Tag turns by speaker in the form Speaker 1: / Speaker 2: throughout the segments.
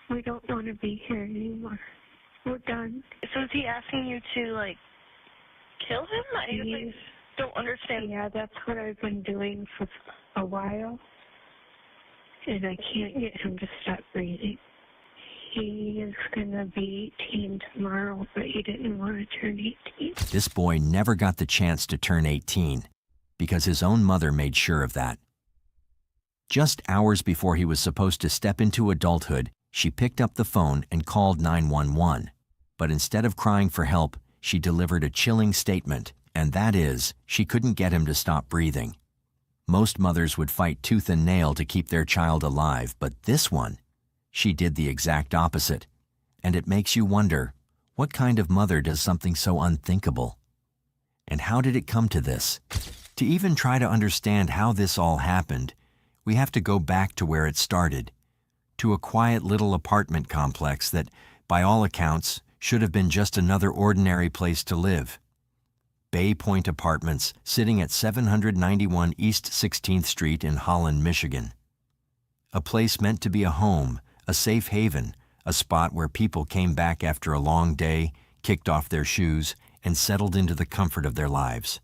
Speaker 1: We don't want to be here anymore. We're done.
Speaker 2: So is he asking you to, like, kill him? I
Speaker 1: Yes.
Speaker 2: don't understand.
Speaker 1: Yeah, that's what I've been doing for a while. And I can't get him to stop breathing. He is going to be 18 tomorrow, but he didn't want to turn 18.
Speaker 3: This boy never got the chance to turn 18 because his own mother made sure of that. Just hours before he was supposed to step into adulthood, she picked up the phone and called 911. But instead of crying for help, she delivered a chilling statement, and that is, she couldn't get him to stop breathing. Most mothers would fight tooth and nail to keep their child alive, but this one, she did the exact opposite. And it makes you wonder, what kind of mother does something so unthinkable? And how did it come to this? To even try to understand how this all happened, we have to go back to where it started, to a quiet little apartment complex that, by all accounts, should have been just another ordinary place to live. Bay Point Apartments, sitting at 791 East 16th Street in Holland, Michigan. A place meant to be a home, a safe haven, a spot where people came back after a long day, kicked off their shoes, and settled into the comfort of their lives.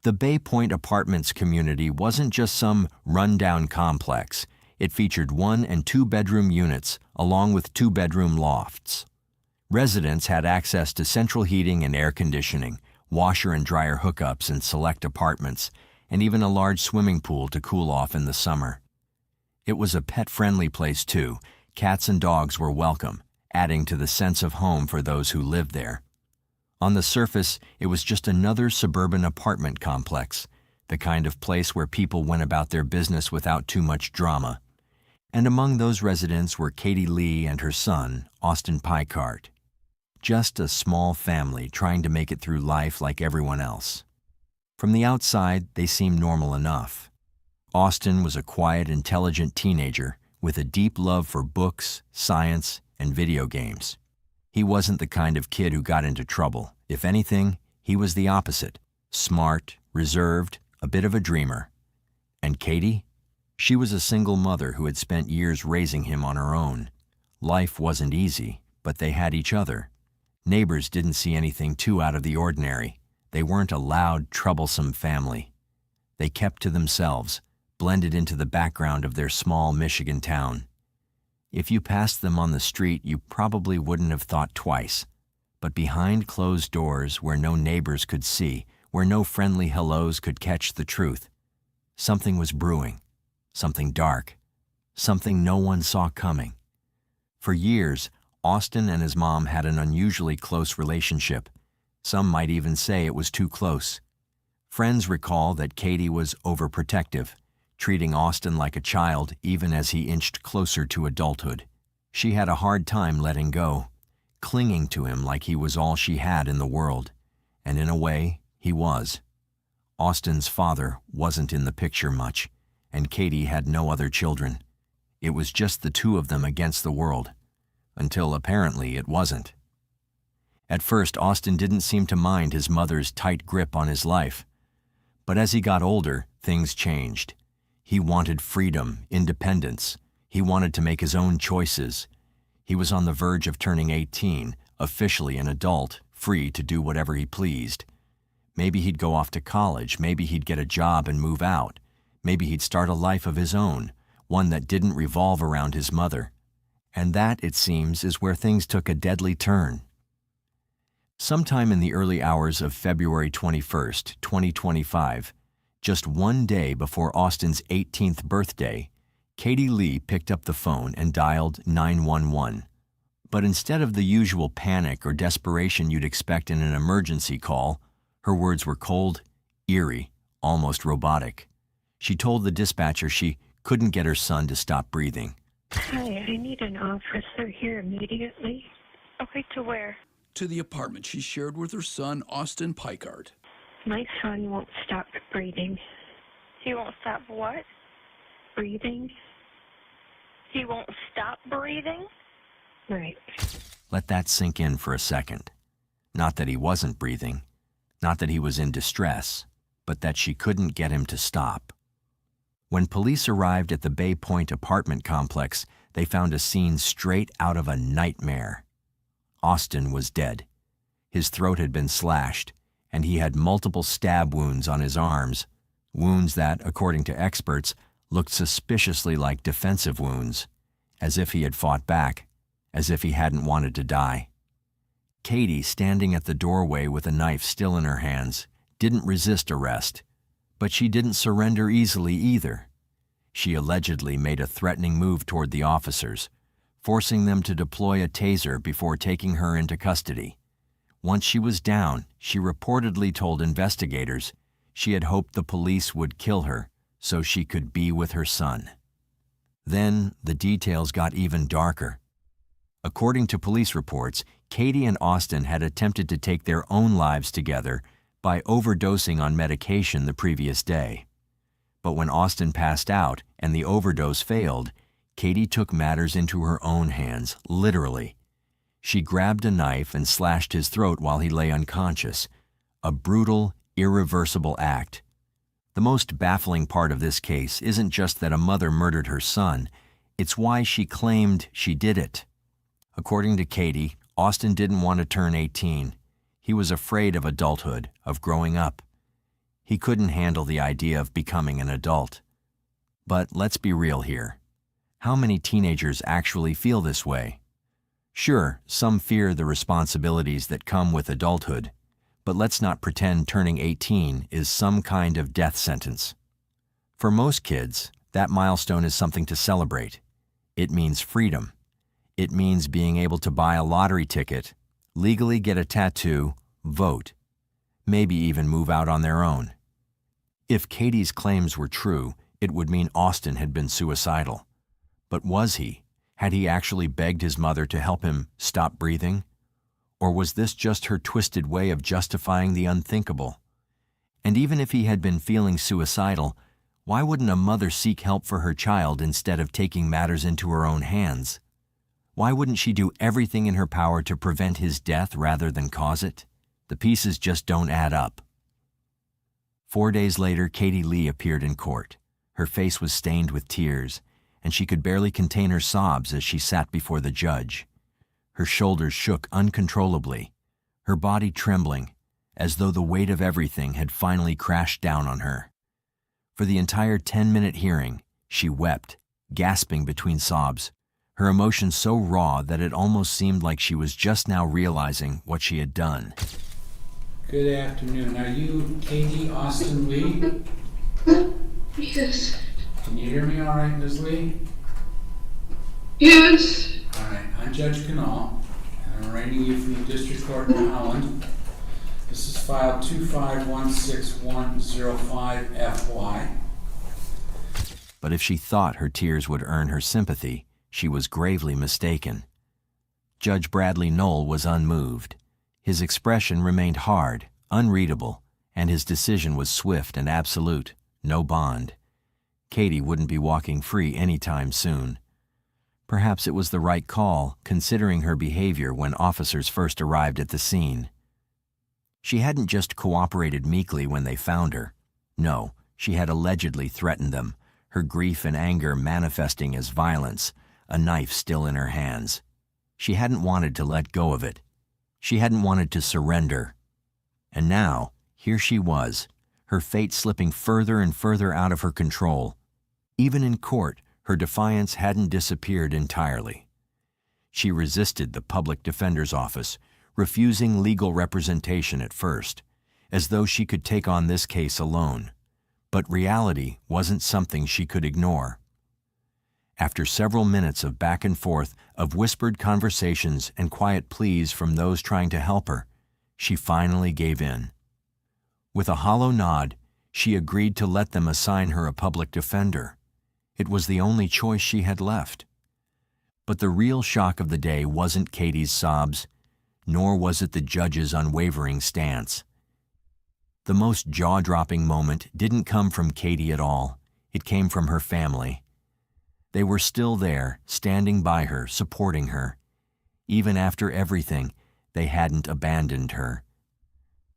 Speaker 3: The Bay Point Apartments community wasn't just some rundown complex. It featured 1- and 2-bedroom units, along with 2-bedroom lofts. Residents had access to central heating and air conditioning, washer and dryer hookups in select apartments, and even a large swimming pool to cool off in the summer. It was a pet-friendly place, too. Cats and dogs were welcome, adding to the sense of home for those who lived there. On the surface, it was just another suburban apartment complex, the kind of place where people went about their business without too much drama. And among those residents were Katie Lee and her son, Austin Picard. Just a small family trying to make it through life like everyone else. From the outside, they seemed normal enough. Austin was a quiet, intelligent teenager with a deep love for books, science, and video games. He wasn't the kind of kid who got into trouble. If anything, he was the opposite. Smart, reserved, a bit of a dreamer. And Katie? She was a single mother who had spent years raising him on her own. Life wasn't easy, but they had each other. Neighbors didn't see anything too out of the ordinary. They weren't a loud, troublesome family. They kept to themselves, blended into the background of their small Michigan town. If you passed them on the street, you probably wouldn't have thought twice. But behind closed doors, where no neighbors could see, where no friendly hellos could catch the truth, something was brewing, something dark, something no one saw coming. For years, Austin and his mom had an unusually close relationship. Some might even say it was too close. Friends recall that Katie was overprotective, treating Austin like a child even as he inched closer to adulthood. She had a hard time letting go, clinging to him like he was all she had in the world. And in a way, he was. Austin's father wasn't in the picture much, and Katie had no other children. It was just the two of them against the world, until apparently it wasn't. At first, Austin didn't seem to mind his mother's tight grip on his life. But as he got older, things changed. He wanted freedom, independence. He wanted to make his own choices. He was on the verge of turning 18, officially an adult, free to do whatever he pleased. Maybe he'd go off to college, maybe he'd get a job and move out. Maybe he'd start a life of his own, one that didn't revolve around his mother. And that, it seems, is where things took a deadly turn. Sometime in the early hours of February 21st, 2025, just one day before Austin's 18th birthday, Katie Lee picked up the phone and dialed 911. But instead of the usual panic or desperation you'd expect in an emergency call, her words were cold, eerie, almost robotic. She told the dispatcher she couldn't get her son to stop breathing.
Speaker 1: Hi, I need an officer here immediately.
Speaker 2: Okay, to where?
Speaker 4: To the apartment she shared with her son, Austin Picard.
Speaker 1: My son won't stop breathing.
Speaker 2: He won't stop what?
Speaker 1: Breathing?
Speaker 2: He won't stop breathing?
Speaker 1: Right.
Speaker 3: Let that sink in for a second. Not that he wasn't breathing, not that he was in distress, but that she couldn't get him to stop. When police arrived at the Bay Point apartment complex, they found a scene straight out of a nightmare. Austin was dead. His throat had been slashed, and he had multiple stab wounds on his arms, wounds that, according to experts, looked suspiciously like defensive wounds, as if he had fought back, as if he hadn't wanted to die. Katie, standing at the doorway with a knife still in her hands, didn't resist arrest, but she didn't surrender easily either. She allegedly made a threatening move toward the officers, forcing them to deploy a taser before taking her into custody. Once she was down, she reportedly told investigators she had hoped the police would kill her so she could be with her son. Then the details got even darker. According to police reports, Katie and Austin had attempted to take their own lives together by overdosing on medication the previous day. But when Austin passed out and the overdose failed, Katie took matters into her own hands, literally. She grabbed a knife and slashed his throat while he lay unconscious, a brutal, irreversible act. The most baffling part of this case isn't just that a mother murdered her son, it's why she claimed she did it. According to Katie, Austin didn't want to turn 18. He was afraid of adulthood, of growing up. He couldn't handle the idea of becoming an adult. But let's be real here. How many teenagers actually feel this way? Sure, some fear the responsibilities that come with adulthood, but let's not pretend turning 18 is some kind of death sentence. For most kids, that milestone is something to celebrate. It means freedom. It means being able to buy a lottery ticket, legally get a tattoo, vote, maybe even move out on their own. If Katie's claims were true, it would mean Austin had been suicidal. But was he? Had he actually begged his mother to help him stop breathing? Or was this just her twisted way of justifying the unthinkable? And even if he had been feeling suicidal, why wouldn't a mother seek help for her child instead of taking matters into her own hands? Why wouldn't she do everything in her power to prevent his death rather than cause it? The pieces just don't add up. 4 days later, Katie Lee appeared in court. Her face was stained with tears, and she could barely contain her sobs as she sat before the judge. Her shoulders shook uncontrollably, her body trembling, as though the weight of everything had finally crashed down on her. For the entire 10-minute hearing, she wept, gasping between sobs, her emotions so raw that it almost seemed like she was just now realizing what she had done.
Speaker 5: Good afternoon. Are you Katie Austin Lee?
Speaker 6: Yes.
Speaker 5: Can you hear me all right, Ms. Lee?
Speaker 6: Yes.
Speaker 5: All right. I'm Judge Canal, and I'm arraigning you from the District Court in Holland. This is file 2516105FY.
Speaker 3: But if she thought her tears would earn her sympathy, she was gravely mistaken. Judge Bradley Knoll was unmoved. His expression remained hard, unreadable, and his decision was swift and absolute, no bond. Katie wouldn't be walking free anytime soon. Perhaps it was the right call, considering her behavior when officers first arrived at the scene. She hadn't just cooperated meekly when they found her. No, she had allegedly threatened them, her grief and anger manifesting as violence, a knife still in her hands. She hadn't wanted to let go of it. She hadn't wanted to surrender. And now, here she was, her fate slipping further and further out of her control. Even in court, her defiance hadn't disappeared entirely. She resisted the public defender's office, refusing legal representation at first, as though she could take on this case alone. But reality wasn't something she could ignore. After several minutes of back and forth, of whispered conversations and quiet pleas from those trying to help her, she finally gave in. With a hollow nod, she agreed to let them assign her a public defender. It was the only choice she had left. But the real shock of the day wasn't Katie's sobs, nor was it the judge's unwavering stance. The most jaw-dropping moment didn't come from Katie at all. It came from her family. They were still there, standing by her, supporting her. Even after everything, they hadn't abandoned her.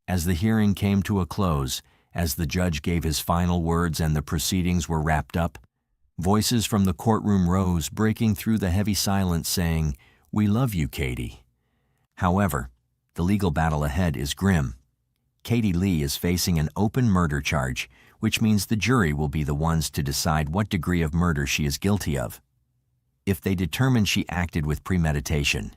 Speaker 3: As the hearing came to a close, as the judge gave his final words and the proceedings were wrapped up, Voices from the courtroom rose, breaking through the heavy silence, saying, "We love you, Katie." However, the legal battle ahead is grim. Katie Lee is facing an open murder charge, which means the jury will be the ones to decide what degree of murder she is guilty of. If they determine she acted with premeditation,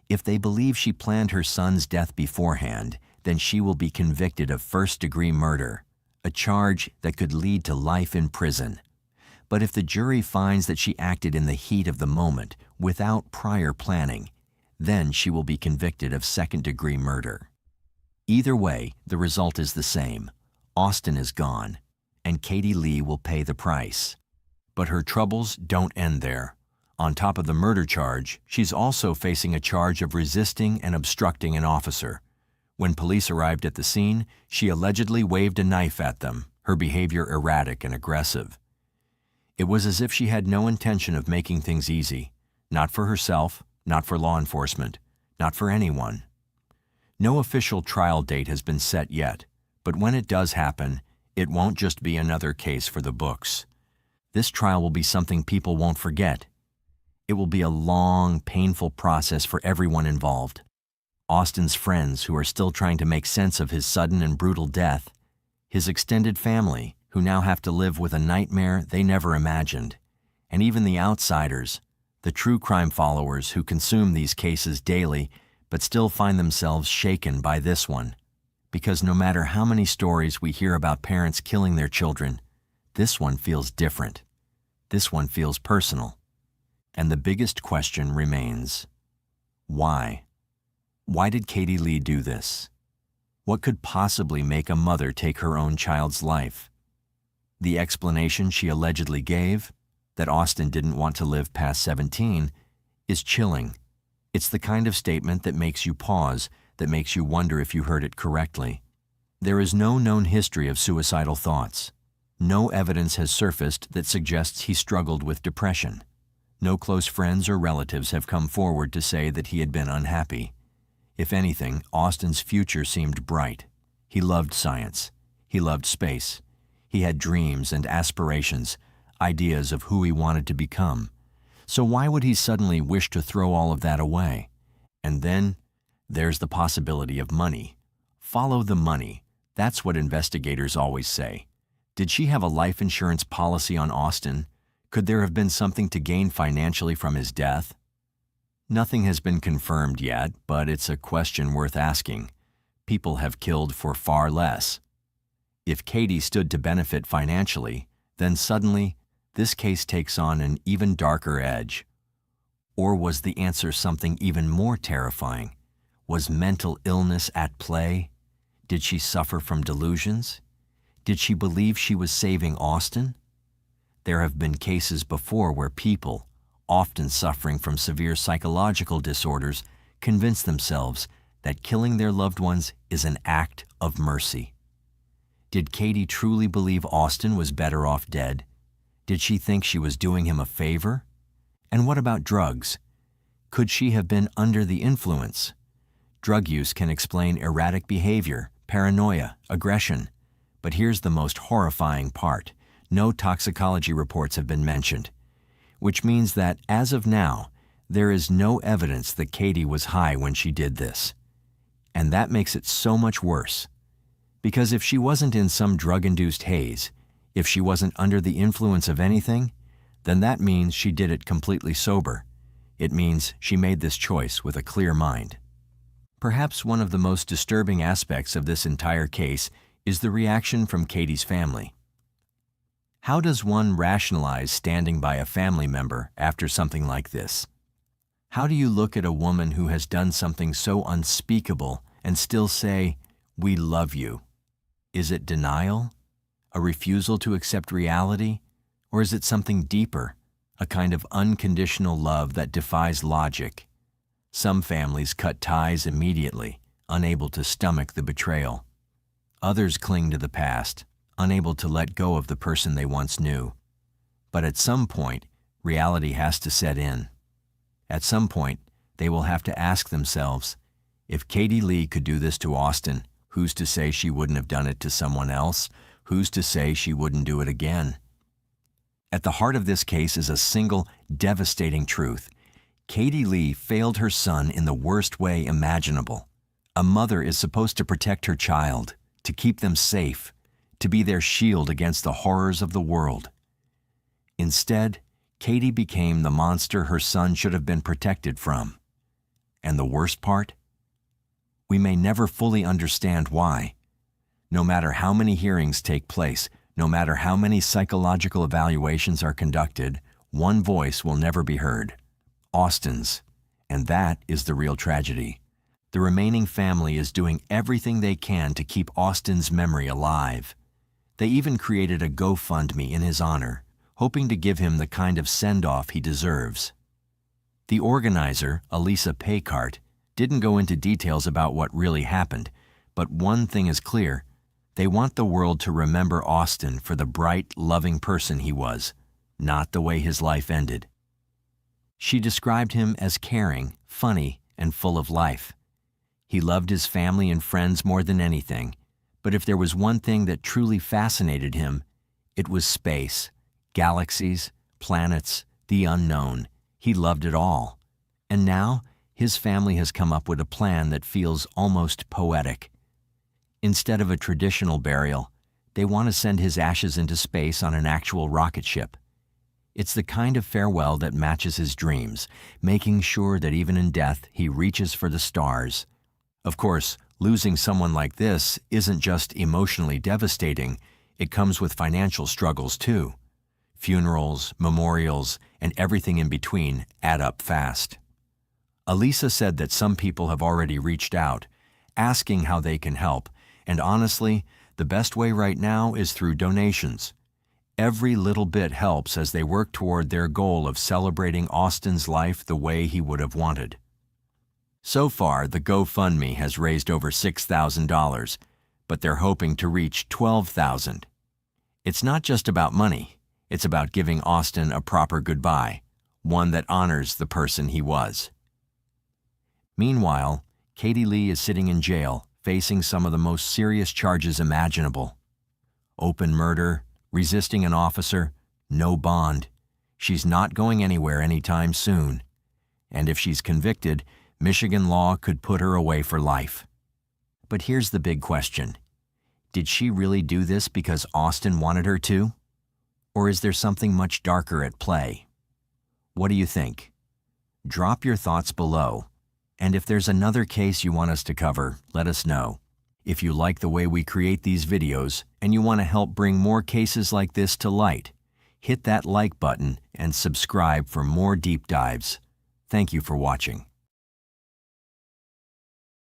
Speaker 3: if they believe she planned her son's death beforehand, then she will be convicted of first-degree murder, a charge that could lead to life in prison. But if the jury finds that she acted in the heat of the moment, without prior planning, then she will be convicted of second-degree murder. Either way, the result is the same. Austin is gone, and Katie Lee will pay the price. But her troubles don't end there. On top of the murder charge, she's also facing a charge of resisting and obstructing an officer. When police arrived at the scene, she allegedly waved a knife at them, her behavior erratic and aggressive. It was as if she had no intention of making things easy, not for herself, not for law enforcement, not for anyone. No official trial date has been set yet, but when it does happen, it won't just be another case for the books. This trial will be something people won't forget. It will be a long, painful process for everyone involved. Austin's friends, who are still trying to make sense of his sudden and brutal death, his extended family, who now have to live with a nightmare they never imagined, and even the outsiders, the true crime followers who consume these cases daily but still find themselves shaken by this one. Because no matter how many stories we hear about parents killing their children, this one feels different. This one feels personal. And the biggest question remains, why? Why did Katie Lee do this? What could possibly make a mother take her own child's life? The explanation she allegedly gave, that Austin didn't want to live past 17, is chilling. It's the kind of statement that makes you pause, that makes you wonder if you heard it correctly. There is no known history of suicidal thoughts. No evidence has surfaced that suggests he struggled with depression. No close friends or relatives have come forward to say that he had been unhappy. If anything, Austin's future seemed bright. He loved science. He loved space. He had dreams and aspirations, ideas of who he wanted to become. So why would he suddenly wish to throw all of that away? And then, there's the possibility of money. Follow the money. That's what investigators always say. Did she have a life insurance policy on Austin? Could there have been something to gain financially from his death? Nothing has been confirmed yet, but it's a question worth asking. People have killed for far less. If Katie stood to benefit financially, then suddenly, this case takes on an even darker edge. Or was the answer something even more terrifying? Was mental illness at play? Did she suffer from delusions? Did she believe she was saving Austin? There have been cases before where people, often suffering from severe psychological disorders, convince themselves that killing their loved ones is an act of mercy. Did Katie truly believe Austin was better off dead? Did she think she was doing him a favor? And what about drugs? Could she have been under the influence? Drug use can explain erratic behavior, paranoia, aggression. But here's the most horrifying part. No toxicology reports have been mentioned, which means that, as of now, there is no evidence that Katie was high when she did this. And that makes it so much worse. Because if she wasn't in some drug-induced haze, if she wasn't under the influence of anything, then that means she did it completely sober. It means she made this choice with a clear mind. Perhaps one of the most disturbing aspects of this entire case is the reaction from Katie's family. How does one rationalize standing by a family member after something like this? How do you look at a woman who has done something so unspeakable and still say, "We love you"? Is it denial? A refusal to accept reality? Or is it something deeper, a kind of unconditional love that defies logic? Some families cut ties immediately, unable to stomach the betrayal. Others cling to the past, unable to let go of the person they once knew. But at some point, reality has to set in. At some point, they will have to ask themselves, if Katie Lee could do this to Austin, who's to say she wouldn't have done it to someone else? Who's to say she wouldn't do it again? At the heart of this case is a single, devastating truth. Katie Lee failed her son in the worst way imaginable. A mother is supposed to protect her child, to keep them safe, to be their shield against the horrors of the world. Instead, Katie became the monster her son should have been protected from. And the worst part? We may never fully understand why. No matter how many hearings take place, no matter how many psychological evaluations are conducted, one voice will never be heard: Austin's. And that is the real tragedy. The remaining family is doing everything they can to keep Austin's memory alive. They even created a GoFundMe in his honor, hoping to give him the kind of send-off he deserves. The organizer, Elisa Paycart, didn't go into details about what really happened, but one thing is clear: they want the world to remember Austin for the bright, loving person he was, not the way his life ended. She described him as caring, funny, and full of life. He loved his family and friends more than anything, but if there was one thing that truly fascinated him, it was space, galaxies, planets, the unknown. He loved it all. And now, his family has come up with a plan that feels almost poetic. Instead of a traditional burial, they want to send his ashes into space on an actual rocket ship. It's the kind of farewell that matches his dreams, making sure that even in death he reaches for the stars. Of course, losing someone like this isn't just emotionally devastating, it comes with financial struggles too. Funerals, memorials, and everything in between add up fast. Elisa said that some people have already reached out, asking how they can help, and honestly, the best way right now is through donations. Every little bit helps as they work toward their goal of celebrating Austin's life the way he would have wanted. So far, the GoFundMe has raised over $6,000, but they're hoping to reach $12,000. It's not just about money, it's about giving Austin a proper goodbye, one that honors the person he was. Meanwhile, Katie Lee is sitting in jail, facing some of the most serious charges imaginable. Open murder, resisting an officer, no bond. She's not going anywhere anytime soon. And if she's convicted, Michigan law could put her away for life. But here's the big question. Did she really do this because Austin wanted her to? Or is there something much darker at play? What do you think? Drop your thoughts below. And if there's another case you want us to cover, let us know. If you like the way we create these videos and you want to help bring more cases like this to light, hit that like button and subscribe for more deep dives. Thank you for watching.